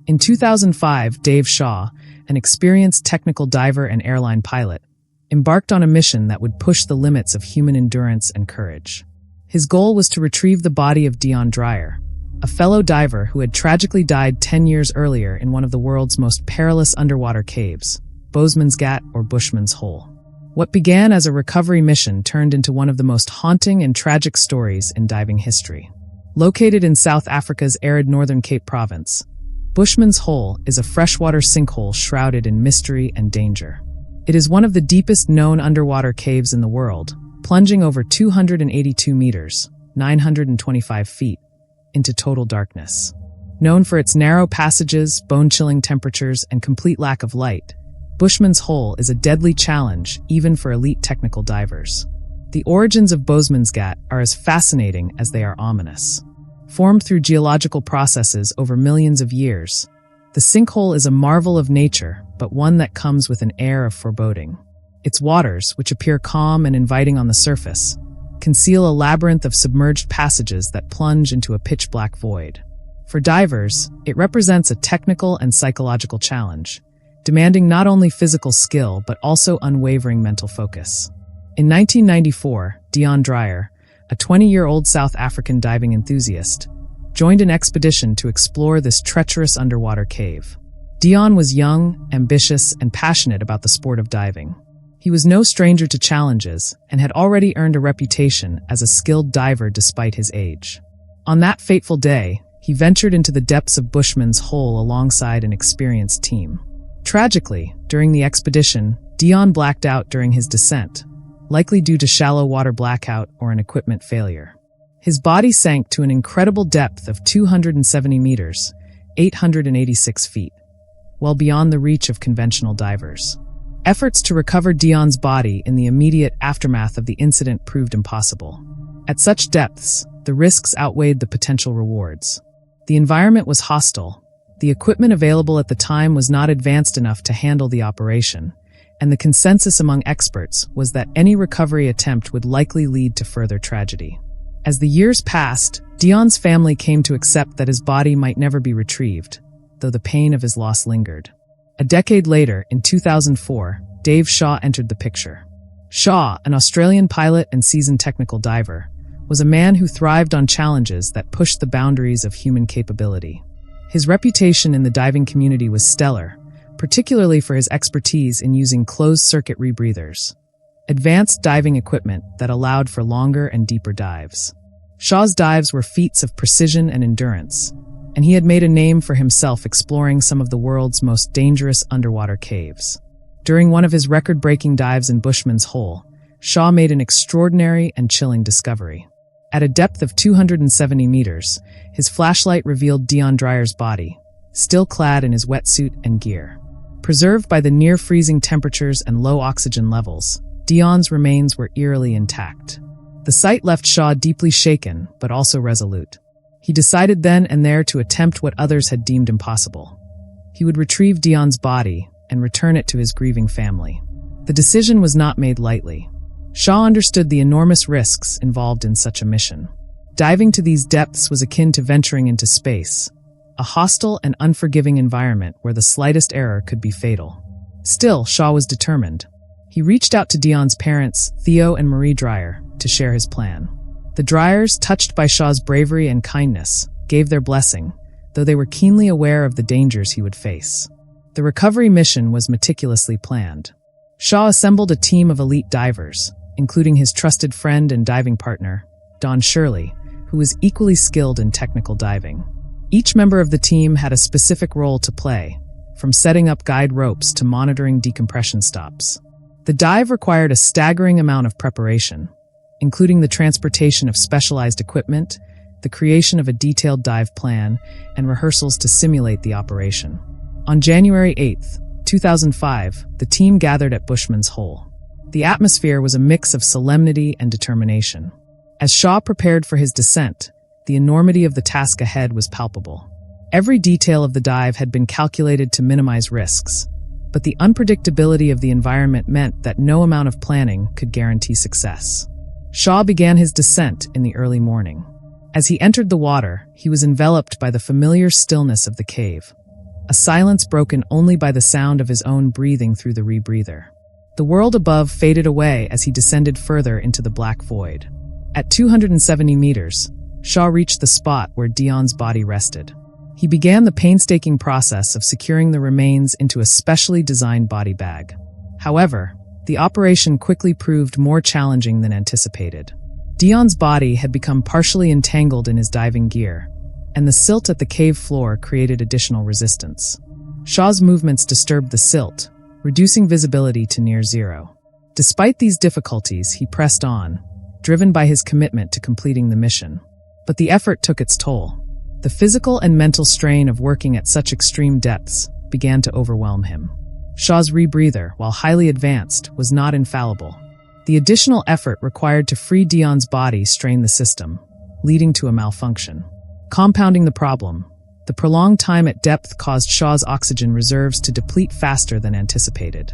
In 2005, Dave Shaw, an experienced technical diver and airline pilot, embarked on a mission that would push the limits of human endurance and courage. His goal was to retrieve the body of Deon Dryer, a fellow diver who had tragically died 10 years earlier in one of the world's most perilous underwater caves, Bushman's Gat or Bushman's Hole. What began as a recovery mission turned into one of the most haunting and tragic stories in diving history. Located in South Africa's arid northern Cape Province, Bushman's Hole is a freshwater sinkhole shrouded in mystery and danger. It is one of the deepest known underwater caves in the world, plunging over 282 meters, 925 feet, into total darkness. Known for its narrow passages, bone-chilling temperatures, and complete lack of light, Bushman's Hole is a deadly challenge even for elite technical divers. The origins of Bushman's Gat are as fascinating as they are ominous. Formed through geological processes over millions of years, the sinkhole is a marvel of nature, but one that comes with an air of foreboding. Its waters, which appear calm and inviting on the surface, conceal a labyrinth of submerged passages that plunge into a pitch-black void. For divers, it represents a technical and psychological challenge, demanding not only physical skill but also unwavering mental focus. In 1994, Deon Dryer, a 20-year-old South African diving enthusiast, joined an expedition to explore this treacherous underwater cave. Deon was young, ambitious, and passionate about the sport of diving. He was no stranger to challenges and had already earned a reputation as a skilled diver despite his age. On that fateful day, he ventured into the depths of Bushman's Hole alongside an experienced team. Tragically, during the expedition, Deon blacked out during his descent, likely due to shallow water blackout or an equipment failure. His body sank to an incredible depth of 270 meters, 886 feet, well beyond the reach of conventional divers. Efforts to recover Deon's body in the immediate aftermath of the incident proved impossible. At such depths, the risks outweighed the potential rewards. The environment was hostile, the equipment available at the time was not advanced enough to handle the operation, and the consensus among experts was that any recovery attempt would likely lead to further tragedy. As the years passed, Deon's family came to accept that his body might never be retrieved, though the pain of his loss lingered. A decade later, in 2004, Dave Shaw entered the picture. Shaw, an Australian pilot and seasoned technical diver, was a man who thrived on challenges that pushed the boundaries of human capability. His reputation in the diving community was stellar, particularly for his expertise in using closed-circuit rebreathers, advanced diving equipment that allowed for longer and deeper dives. Shaw's dives were feats of precision and endurance, and he had made a name for himself exploring some of the world's most dangerous underwater caves. During one of his record-breaking dives in Bushman's Hole, Shaw made an extraordinary and chilling discovery. At a depth of 270 meters, his flashlight revealed Deon Dryer's body, still clad in his wetsuit and gear. Preserved by the near-freezing temperatures and low oxygen levels, Deon's remains were eerily intact. The sight left Shaw deeply shaken, but also resolute. He decided then and there to attempt what others had deemed impossible. He would retrieve Deon's body and return it to his grieving family. The decision was not made lightly. Shaw understood the enormous risks involved in such a mission. Diving to these depths was akin to venturing into space, a hostile and unforgiving environment where the slightest error could be fatal. Still, Shaw was determined. He reached out to Deon's parents, Theo and Marie Dryer, to share his plan. The Dryers, touched by Shaw's bravery and kindness, gave their blessing, though they were keenly aware of the dangers he would face. The recovery mission was meticulously planned. Shaw assembled a team of elite divers, including his trusted friend and diving partner, Don Shirley, who was equally skilled in technical diving. Each member of the team had a specific role to play, from setting up guide ropes to monitoring decompression stops. The dive required a staggering amount of preparation, including the transportation of specialized equipment, the creation of a detailed dive plan, and rehearsals to simulate the operation. On January 8, 2005, the team gathered at Bushman's Hole. The atmosphere was a mix of solemnity and determination. As Shaw prepared for his descent, the enormity of the task ahead was palpable. Every detail of the dive had been calculated to minimize risks, but the unpredictability of the environment meant that no amount of planning could guarantee success. Shaw began his descent in the early morning. As he entered the water, he was enveloped by the familiar stillness of the cave, a silence broken only by the sound of his own breathing through the rebreather. The world above faded away as he descended further into the black void. At 270 meters, Shaw reached the spot where Deon's body rested. He began the painstaking process of securing the remains into a specially designed body bag. However, the operation quickly proved more challenging than anticipated. Deon's body had become partially entangled in his diving gear, and the silt at the cave floor created additional resistance. Shaw's movements disturbed the silt, reducing visibility to near zero. Despite these difficulties, he pressed on, driven by his commitment to completing the mission. But the effort took its toll. The physical and mental strain of working at such extreme depths began to overwhelm him. Shaw's rebreather, while highly advanced, was not infallible. The additional effort required to free Deon's body strained the system, leading to a malfunction. Compounding the problem, the prolonged time at depth caused Shaw's oxygen reserves to deplete faster than anticipated.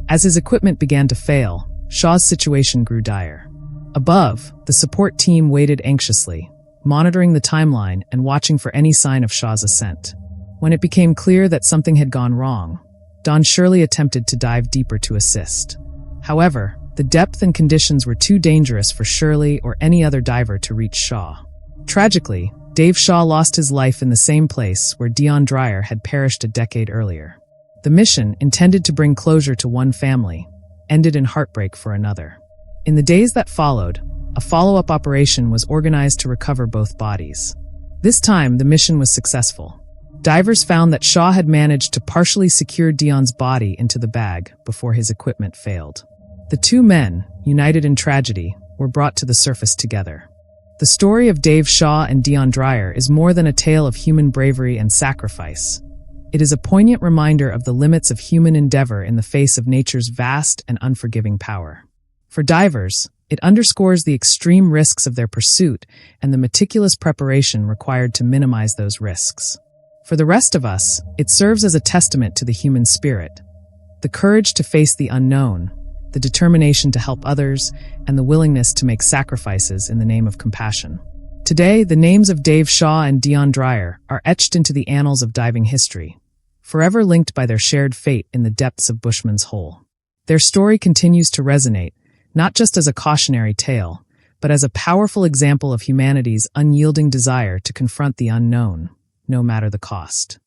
As his equipment began to fail, Shaw's situation grew dire. Above, the support team waited anxiously, monitoring the timeline and watching for any sign of Shaw's ascent. When it became clear that something had gone wrong, Don Shirley attempted to dive deeper to assist. However, the depth and conditions were too dangerous for Shirley or any other diver to reach Shaw. Tragically, Dave Shaw lost his life in the same place where Deon Dryer had perished a decade earlier. The mission, intended to bring closure to one family, ended in heartbreak for another. In the days that followed, a follow-up operation was organized to recover both bodies. This time, the mission was successful. Divers found that Shaw had managed to partially secure Deon's body into the bag before his equipment failed. The two men, united in tragedy, were brought to the surface together. The story of Dave Shaw and Deon Dryer is more than a tale of human bravery and sacrifice. It is a poignant reminder of the limits of human endeavor in the face of nature's vast and unforgiving power. For divers, it underscores the extreme risks of their pursuit and the meticulous preparation required to minimize those risks. For the rest of us, it serves as a testament to the human spirit, the courage to face the unknown, the determination to help others, and the willingness to make sacrifices in the name of compassion. Today, the names of Dave Shaw and Deon Dryer are etched into the annals of diving history, forever linked by their shared fate in the depths of Bushman's Hole. Their story continues to resonate, not just as a cautionary tale, but as a powerful example of humanity's unyielding desire to confront the unknown, no matter the cost.